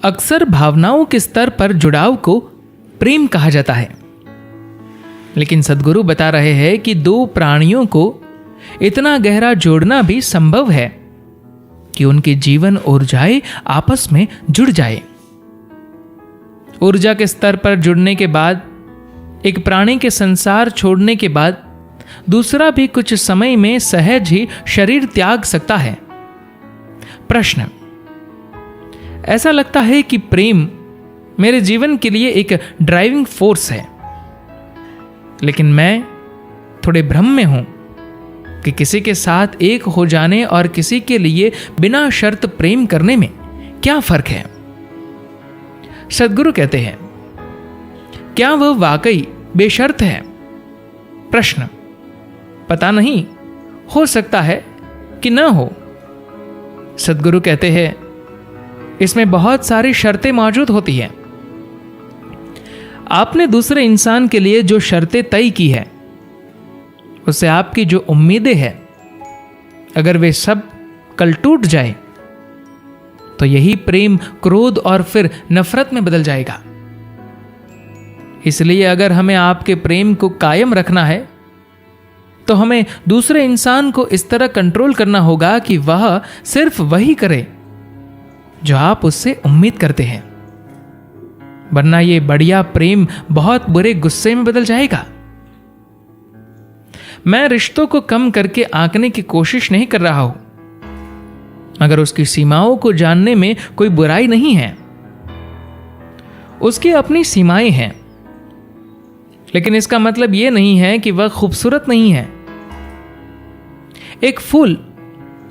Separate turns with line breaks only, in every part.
अक्सर भावनाओं के स्तर पर जुड़ाव को प्रेम कहा जाता है, लेकिन सद्गुरु बता रहे हैं कि दो प्राणियों को इतना गहरा जोड़ना भी संभव है कि उनकी जीवन ऊर्जाएं आपस में जुड़ जाए। ऊर्जा के स्तर पर जुड़ने के बाद एक प्राणी के संसार छोड़ने के बाद दूसरा भी कुछ समय में सहज ही शरीर त्याग सकता है। प्रश्न: ऐसा लगता है कि प्रेम मेरे जीवन के लिए एक ड्राइविंग फोर्स है, लेकिन मैं थोड़े भ्रम में हूं कि किसी के साथ एक हो जाने और किसी के लिए बिना शर्त प्रेम करने में क्या फर्क है। सद्गुरु कहते हैं, क्या वह वाकई बेशर्त है? प्रश्न: पता नहीं, हो सकता है कि न हो। सद्गुरु कहते हैं, इसमें बहुत सारी शर्तें मौजूद होती हैं। आपने दूसरे इंसान के लिए जो शर्तें तय की है, उससे आपकी जो उम्मीदें हैं, अगर वे सब कल टूट जाए तो यही प्रेम क्रोध और फिर नफरत में बदल जाएगा। इसलिए अगर हमें आपके प्रेम को कायम रखना है तो हमें दूसरे इंसान को इस तरह कंट्रोल करना होगा कि वह सिर्फ वही करे जो आप उससे उम्मीद करते हैं, वरना यह बढ़िया प्रेम बहुत बुरे गुस्से में बदल जाएगा। मैं रिश्तों को कम करके आंकने की कोशिश नहीं कर रहा हूं, मगर उसकी सीमाओं को जानने में कोई बुराई नहीं है। उसकी अपनी सीमाएं हैं, लेकिन इसका मतलब यह नहीं है कि वह खूबसूरत नहीं है। एक फूल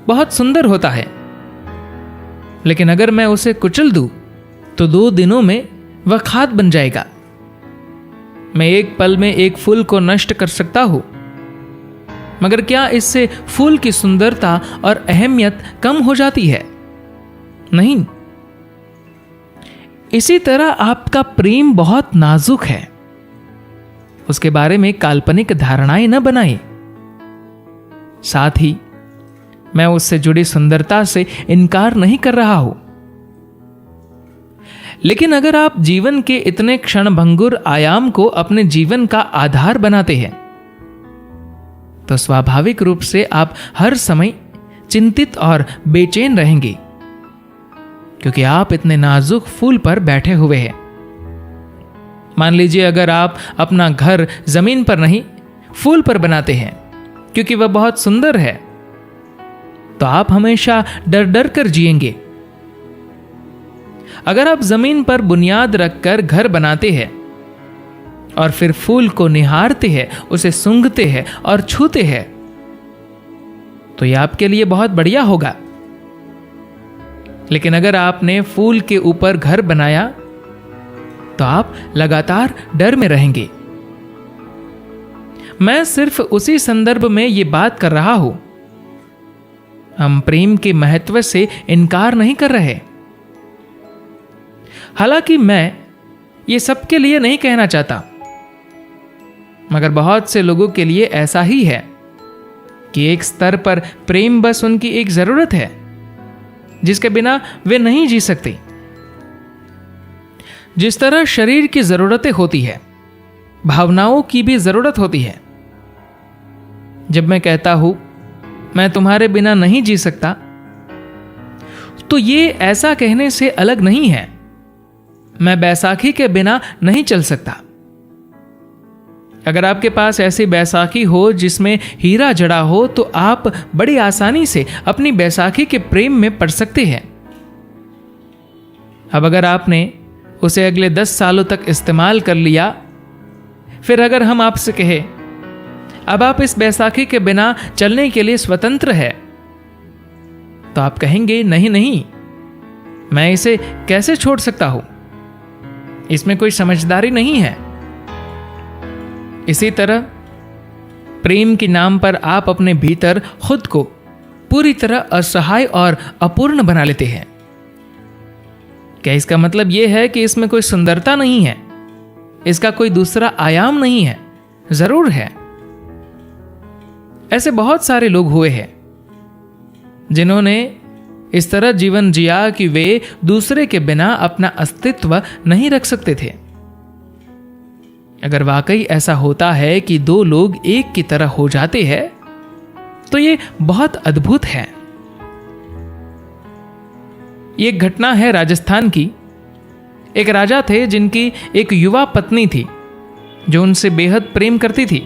बहुत सुंदर होता है, लेकिन अगर मैं उसे कुचल दूं तो 2 दिनों में वह खाद बन जाएगा। मैं एक पल में एक फूल को नष्ट कर सकता हूं, मगर क्या इससे फूल की सुंदरता और अहमियत कम हो जाती है? नहीं। इसी तरह आपका प्रेम बहुत नाजुक है, उसके बारे में काल्पनिक धारणाएं न बनाएं। साथ ही मैं उससे जुड़ी सुंदरता से इनकार नहीं कर रहा हूं, लेकिन अगर आप जीवन के इतने क्षणभंगुर आयाम को अपने जीवन का आधार बनाते हैं तो स्वाभाविक रूप से आप हर समय चिंतित और बेचैन रहेंगे, क्योंकि आप इतने नाजुक फूल पर बैठे हुए हैं। मान लीजिए अगर आप अपना घर जमीन पर नहीं फूल पर बनाते हैं क्योंकि वह बहुत सुंदर है, तो आप हमेशा डर डर कर जिएंगे। अगर आप जमीन पर बुनियाद रखकर घर बनाते हैं और फिर फूल को निहारते हैं, उसे सूंघते हैं और छूते हैं, तो यह आपके लिए बहुत बढ़िया होगा। लेकिन अगर आपने फूल के ऊपर घर बनाया तो आप लगातार डर में रहेंगे। मैं सिर्फ उसी संदर्भ में यह बात कर रहा हूं। हम प्रेम के महत्व से इनकार नहीं कर रहे। हालांकि मैं ये सबके लिए नहीं कहना चाहता, मगर बहुत से लोगों के लिए ऐसा ही है कि एक स्तर पर प्रेम बस उनकी एक जरूरत है जिसके बिना वे नहीं जी सकते। जिस तरह शरीर की जरूरतें होती है, भावनाओं की भी जरूरत होती है। जब मैं कहता हूं मैं तुम्हारे बिना नहीं जी सकता, तो ये ऐसा कहने से अलग नहीं है मैं बैसाखी के बिना नहीं चल सकता। अगर आपके पास ऐसी बैसाखी हो जिसमें हीरा जड़ा हो, तो आप बड़ी आसानी से अपनी बैसाखी के प्रेम में पड़ सकते हैं। अब अगर आपने उसे अगले 10 सालों तक इस्तेमाल कर लिया, फिर अगर हम आपसे कहें अब आप इस बैसाखी के बिना चलने के लिए स्वतंत्र है, तो आप कहेंगे नहीं नहीं, मैं इसे कैसे छोड़ सकता हूं, इसमें कोई समझदारी नहीं है। इसी तरह प्रेम के नाम पर आप अपने भीतर खुद को पूरी तरह असहाय और अपूर्ण बना लेते हैं। क्या इसका मतलब यह है कि इसमें कोई सुंदरता नहीं है, इसका कोई दूसरा आयाम नहीं है? जरूर है। ऐसे बहुत सारे लोग हुए हैं जिन्होंने इस तरह जीवन जिया कि वे दूसरे के बिना अपना अस्तित्व नहीं रख सकते थे। अगर वाकई ऐसा होता है कि दो लोग एक की तरह हो जाते हैं तो ये बहुत अद्भुत है। ये एक घटना है राजस्थान की। एक राजा थे जिनकी एक युवा पत्नी थी जो उनसे बेहद प्रेम करती थी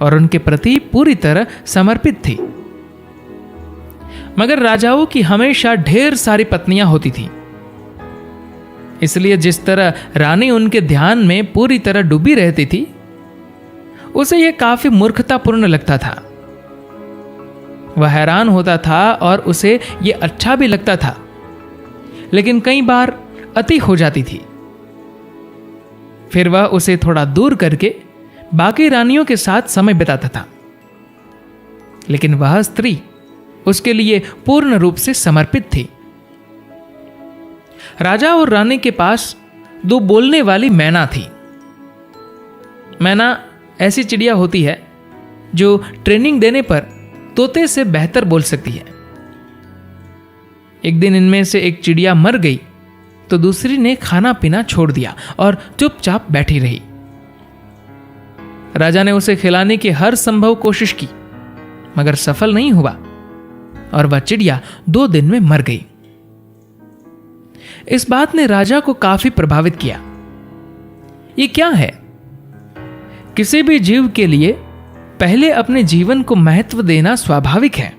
और उनके प्रति पूरी तरह समर्पित थी। मगर राजाओं की हमेशा ढेर सारी पत्नियां होती थी, इसलिए जिस तरह रानी उनके ध्यान में पूरी तरह डूबी रहती थी उसे यह काफी मूर्खतापूर्ण लगता था। वह हैरान होता था और उसे यह अच्छा भी लगता था, लेकिन कई बार अति हो जाती थी। फिर वह उसे थोड़ा दूर करके बाकी रानियों के साथ समय बिताता था, लेकिन वह स्त्री उसके लिए पूर्ण रूप से समर्पित थी। राजा और रानी के पास दो बोलने वाली मैना थी। मैना ऐसी चिड़िया होती है जो ट्रेनिंग देने पर तोते से बेहतर बोल सकती है। एक दिन इनमें से एक चिड़िया मर गई तो दूसरी ने खाना पीना छोड़ दिया और चुपचाप बैठी रही। राजा ने उसे खिलाने की हर संभव कोशिश की, मगर सफल नहीं हुआ और वह चिड़िया 2 दिन में मर गई। इस बात ने राजा को काफी प्रभावित किया। ये क्या है? किसी भी जीव के लिए पहले अपने जीवन को महत्व देना स्वाभाविक है,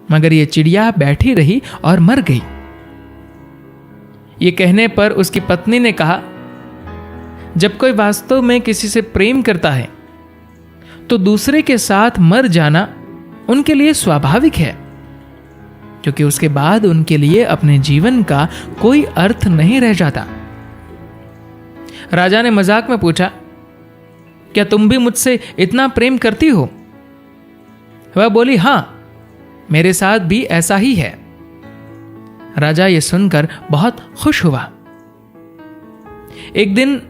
मगर यह चिड़िया बैठी रही और मर गई। यह कहने पर उसकी पत्नी ने कहा, जब कोई वास्तव में किसी से प्रेम करता है तो दूसरे के साथ मर जाना उनके लिए स्वाभाविक है, क्योंकि उसके बाद उनके लिए अपने जीवन का कोई अर्थ नहीं रह जाता। राजा ने मजाक में पूछा, क्या तुम भी मुझसे इतना प्रेम करती हो? वह बोली, हां, मेरे साथ भी ऐसा ही है। राजा यह सुनकर बहुत खुश हुआ। एक दिन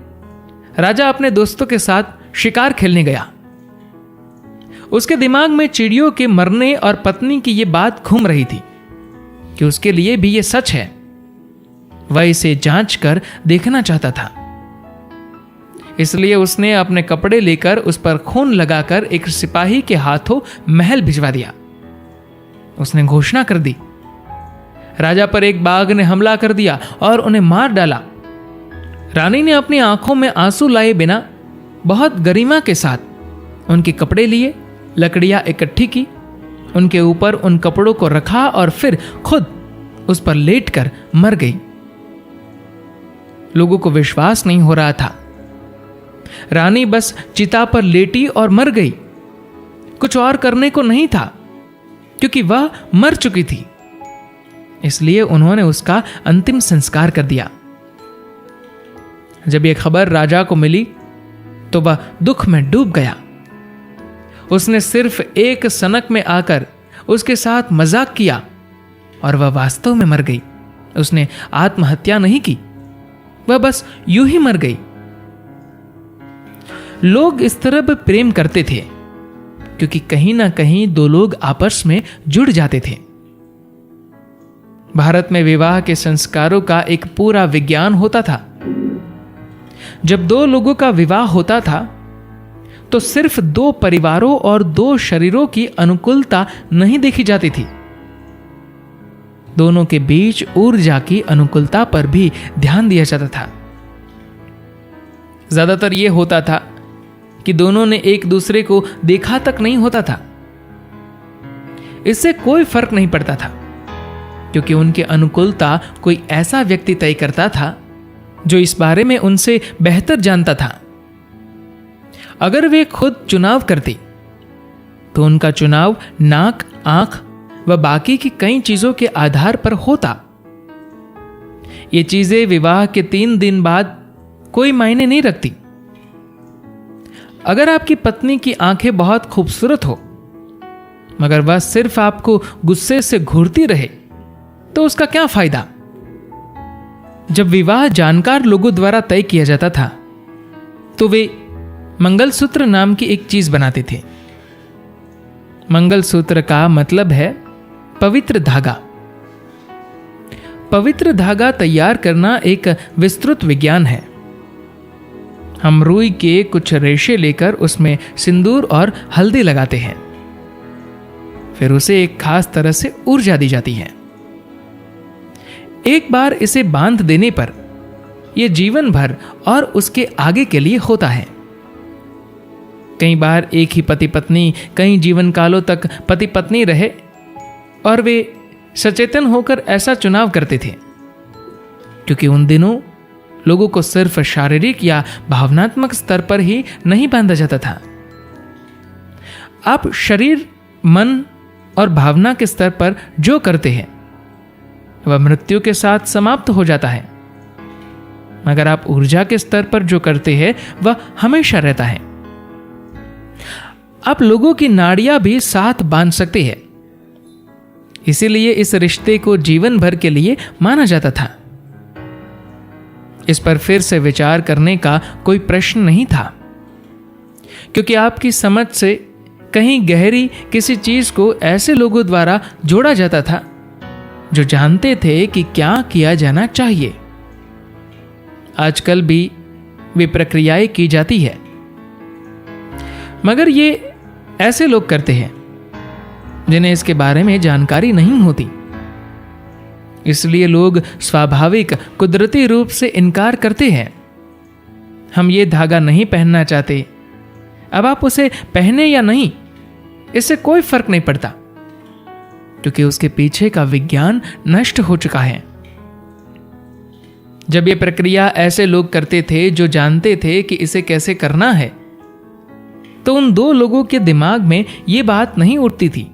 राजा अपने दोस्तों के साथ शिकार खेलने गया। उसके दिमाग में चिड़ियों के मरने और पत्नी की यह बात घूम रही थी कि उसके लिए भी यह सच है। वह इसे जांच कर देखना चाहता था, इसलिए उसने अपने कपड़े लेकर उस पर खून लगाकर एक सिपाही के हाथों महल भिजवा दिया। उसने घोषणा कर दी, राजा पर एक बाघ ने हमला कर दिया और उन्हें मार डाला। रानी ने अपनी आंखों में आंसू लाए बिना बहुत गरिमा के साथ उनके कपड़े लिए, लकड़ियां इकट्ठी की, उनके ऊपर उन कपड़ों को रखा और फिर खुद उस पर लेटकर मर गई। लोगों को विश्वास नहीं हो रहा था। रानी बस चिता पर लेटी और मर गई। कुछ और करने को नहीं था, क्योंकि वह मर चुकी थी। इसलिए उन्होंने उसका अंतिम संस्कार कर दिया। जब यह खबर राजा को मिली तो वह दुख में डूब गया। उसने सिर्फ एक सनक में आकर उसके साथ मजाक किया और वह वास्तव में मर गई। उसने आत्महत्या नहीं की, वह बस यूं ही मर गई। लोग इस तरह प्रेम करते थे क्योंकि कहीं ना कहीं दो लोग आपस में जुड़ जाते थे। भारत में विवाह के संस्कारों का एक पूरा विज्ञान होता था। जब दो लोगों का विवाह होता था तो सिर्फ 2 परिवारों और 2 शरीरों की अनुकूलता नहीं देखी जाती थी, दोनों के बीच ऊर्जा की अनुकूलता पर भी ध्यान दिया जाता था। ज्यादातर यह होता था कि दोनों ने एक दूसरे को देखा तक नहीं होता था। इससे कोई फर्क नहीं पड़ता था, क्योंकि उनकी अनुकूलता कोई ऐसा व्यक्ति तय करता था जो इस बारे में उनसे बेहतर जानता था। अगर वे खुद चुनाव करती तो उनका चुनाव नाक, आंख व बाकी की कई चीजों के आधार पर होता। ये चीजें विवाह के 3 दिन बाद कोई मायने नहीं रखती। अगर आपकी पत्नी की आंखें बहुत खूबसूरत हो मगर वह सिर्फ आपको गुस्से से घूरती रहे तो उसका क्या फायदा? जब विवाह जानकार लोगों द्वारा तय किया जाता था तो वे मंगलसूत्र नाम की एक चीज बनाते थे। मंगलसूत्र का मतलब है पवित्र धागा। पवित्र धागा तैयार करना एक विस्तृत विज्ञान है। हम रुई के कुछ रेशे लेकर उसमें सिंदूर और हल्दी लगाते हैं, फिर उसे एक खास तरह से ऊर्जा दी जाती है। एक बार इसे बांध देने पर यह जीवन भर और उसके आगे के लिए होता है। कई बार एक ही पति पत्नी कई जीवन कालों तक पति पत्नी रहे और वे सचेतन होकर ऐसा चुनाव करते थे, क्योंकि उन दिनों लोगों को सिर्फ शारीरिक या भावनात्मक स्तर पर ही नहीं बांधा जाता था। आप शरीर, मन और भावना के स्तर पर जो करते हैं वह मृत्यु के साथ समाप्त हो जाता है, मगर आप ऊर्जा के स्तर पर जो करते हैं वह हमेशा रहता है। आप लोगों की नाड़ियां भी साथ बांध सकते हैं, इसीलिए इस रिश्ते को जीवन भर के लिए माना जाता था। इस पर फिर से विचार करने का कोई प्रश्न नहीं था, क्योंकि आपकी समझ से कहीं गहरी किसी चीज को ऐसे लोगों द्वारा जोड़ा जाता था जो जानते थे कि क्या किया जाना चाहिए। आजकल भी वे प्रक्रियाएं की जाती है, मगर ये ऐसे लोग करते हैं जिन्हें इसके बारे में जानकारी नहीं होती। इसलिए लोग स्वाभाविक कुदरती रूप से इनकार करते हैं। हम ये धागा नहीं पहनना चाहते, अब आप उसे पहने या नहीं इससे कोई फर्क नहीं पड़ता, क्योंकि उसके पीछे का विज्ञान नष्ट हो चुका है। जब यह प्रक्रिया ऐसे लोग करते थे जो जानते थे कि इसे कैसे करना है, तो उन दो लोगों के दिमाग में यह बात नहीं उठती थी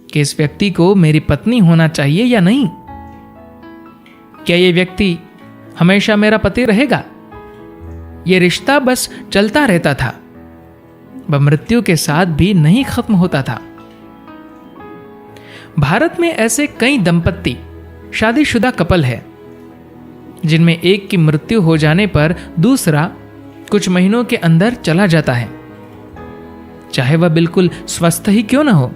कि इस व्यक्ति को मेरी पत्नी होना चाहिए या नहीं। क्या यह व्यक्ति हमेशा मेरा पति रहेगा? यह रिश्ता बस चलता रहता था, वह मृत्यु के साथ भी नहीं खत्म होता था। भारत में ऐसे कई दंपत्ति, शादीशुदा कपल है जिनमें एक की मृत्यु हो जाने पर दूसरा कुछ महीनों के अंदर चला जाता है, चाहे वह बिल्कुल स्वस्थ ही क्यों ना हो,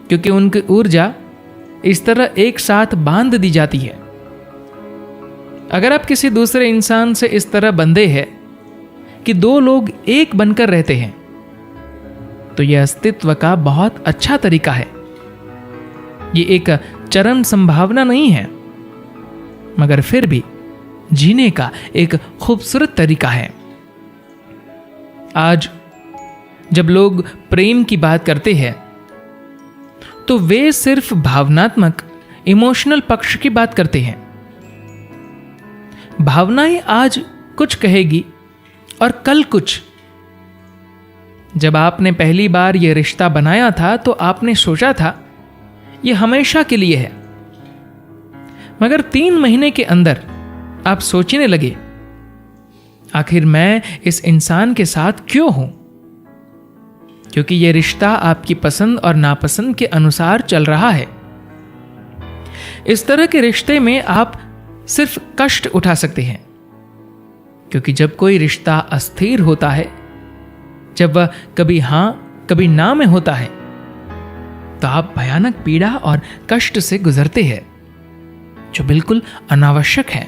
क्योंकि उनकी ऊर्जा इस तरह एक साथ बांध दी जाती है। अगर आप किसी दूसरे इंसान से इस तरह बंधे हैं कि दो लोग एक बनकर रहते हैं, तो यह अस्तित्व का बहुत अच्छा तरीका है। यह एक चरम संभावना नहीं है, मगर फिर भी जीने का एक खूबसूरत तरीका है। आज जब लोग प्रेम की बात करते हैं तो वे सिर्फ भावनात्मक, इमोशनल पक्ष की बात करते हैं। भावनाएं आज कुछ कहेगी और कल कुछ। जब आपने पहली बार यह रिश्ता बनाया था तो आपने सोचा था यह हमेशा के लिए है, मगर 3 महीने के अंदर आप सोचने लगे, आखिर मैं इस इंसान के साथ क्यों हूं? क्योंकि यह रिश्ता आपकी पसंद और नापसंद के अनुसार चल रहा है। इस तरह के रिश्ते में आप सिर्फ कष्ट उठा सकते हैं, क्योंकि जब कोई रिश्ता अस्थिर होता है, जब वह कभी हां कभी ना में होता है, तो आप भयानक पीड़ा और कष्ट से गुजरते हैं, जो बिल्कुल अनावश्यक है।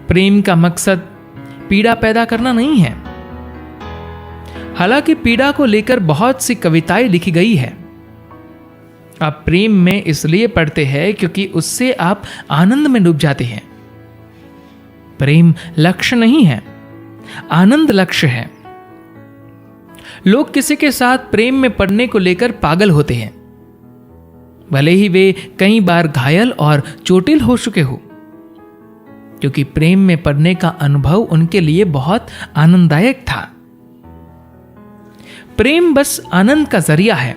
प्रेम का मकसद पीड़ा पैदा करना नहीं है। हालांकि पीड़ा को लेकर बहुत सी कविताएं लिखी गई है। आप प्रेम में इसलिए पढ़ते हैं क्योंकि उससे आप आनंद में डूब जाते हैं। प्रेम लक्ष्य नहीं है, आनंद लक्ष्य है। लोग किसी के साथ प्रेम में पड़ने को लेकर पागल होते हैं, भले ही वे कई बार घायल और चोटिल हो चुके हो, क्योंकि प्रेम में पड़ने का अनुभव उनके लिए बहुत आनंददायक था। प्रेम बस आनंद का जरिया है।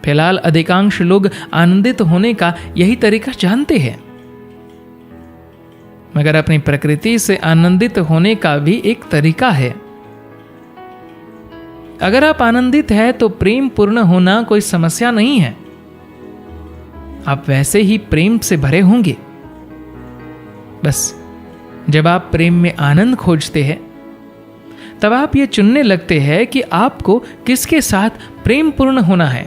फिलहाल अधिकांश लोग आनंदित होने का यही तरीका जानते हैं, मगर अपनी प्रकृति से आनंदित होने का भी एक तरीका है। अगर आप आनंदित हैं तो प्रेम पूर्ण होना कोई समस्या नहीं है। आप वैसे ही प्रेम से भरे होंगे। बस जब आप प्रेम में आनंद खोजते हैं, तब आप ये चुनने लगते हैं कि आपको किसके साथ प्रेम पूर्ण होना है।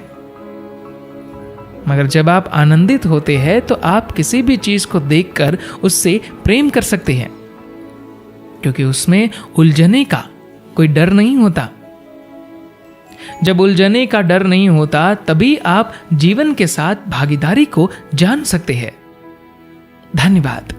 मगर जब आप आनंदित होते हैं तो आप किसी भी चीज को देखकर उससे प्रेम कर सकते हैं, क्योंकि उसमें उलझने का कोई डर नहीं होता। जब उलझने का डर नहीं होता तभी आप जीवन के साथ भागीदारी को जान सकते हैं। धन्यवाद।